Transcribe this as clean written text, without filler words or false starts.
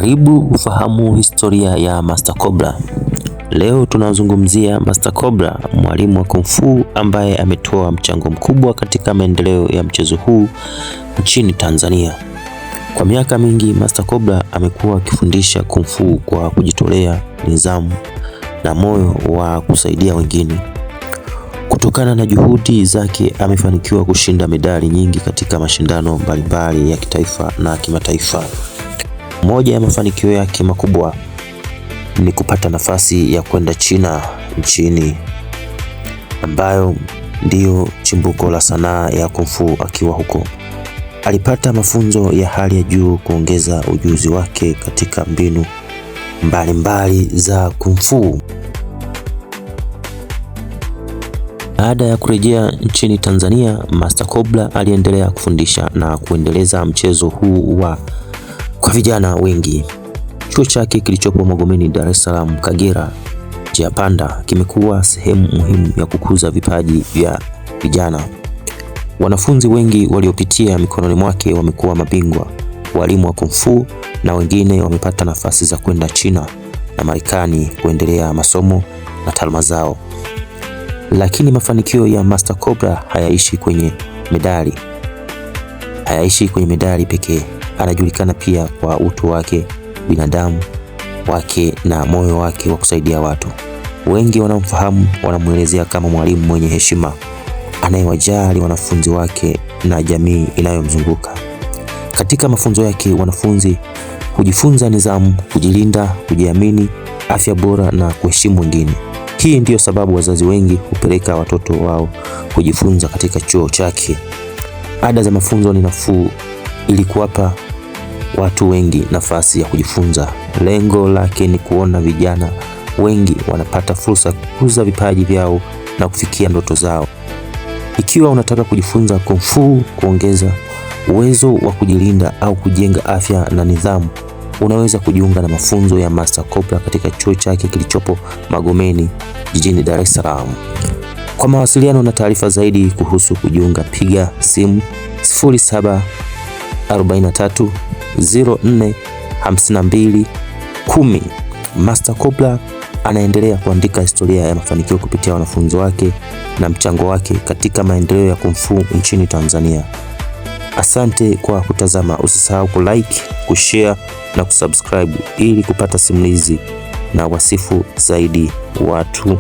Karibu ufahamu historia ya Master Cobra. Leo tunazungumzia Master Cobra, mwalimu wa Kung Fu ambaye ametoa mchango mkubwa katika maendeleo ya mchezo huu nchini Tanzania. Kwa miaka mingi, Master Cobra amekuwa akifundisha Kung Fu kwa kujitolea, nidhamu na moyo wa kusaidia wengine. Kutokana na juhudi zake, amefanikiwa kushinda medali nyingi katika mashindano mbalimbali ya kitaifa na kimataifa. Moja ya mafanikio yake makubwa ni kupata nafasi ya kwenda China nchini, ambayo ndiyo chimbuko la sanaa ya Kung Fu. Akiwa huko, alipata mafunzo ya hali ya juu kuongeza ujuzi wake katika mbinu mbalimbali za Kung Fu. Baada ya kurejea nchini Tanzania, Master Cobra aliendelea kufundisha na kuendeleza mchezo huu kwa vijana wengi. Chuo chake kilichopo Magomeni, Dar es Salaam, Kagera, njia panda, kimekuwa sehemu muhimu ya kukuza vipaji vya vijana. Wanafunzi wengi waliopitia mikononi mwake wamekuwa mabingwa, walimu wa Kung Fu, na wengine wamepata nafasi za kwenda China na Marekani kuendelea masomo na taaluma zao. Lakini mafanikio ya Master Cobra hayaishi kwenye medali pekee. Anajulikana pia kwa utu wake, binadamu wake na moyo wake wa kusaidia watu. Wengi wanamfahamu wanamuelezea kama mwalimu mwenye heshima, anayewajali wanafunzi wake na jamii inayomzunguka. Katika mafunzo yake, wanafunzi hujifunza nidhamu, kujilinda, kujiamini, afya bora na kuheshimu wengine. Hii ndiyo sababu wazazi wengi hupeleka watoto wao kujifunza katika chuo chake. Ada za mafunzo ni nafuu ili kuwapa watu wengi nafasi ya kujifunza. Lengo lake ni kuona vijana wengi wanapata fursa kukuza vipaji vyao na kufikia ndoto zao. Ikiwa unataka kujifunza Kung Fu, kuongeza uwezo wa kujilinda au kujenga afya na nidhamu, unaweza kujiunga na mafunzo ya Master Cobra katika chuo chake kilichopo Magomeni jijini Dar es Salaam. Kwa mawasiliano na taarifa zaidi kuhusu kujiunga, piga simu 0743 04 52 10. Master Cobra anaendelea kuandika historia ya mafanikio kupitia wanafunzi wake na mchango wake katika maendeleo ya Kung Fu nchini Tanzania. Asante kwa kutazama. Usisahau kulike, kushare na kusubscribe ili kupata simulizi na wasifu zaidi watu.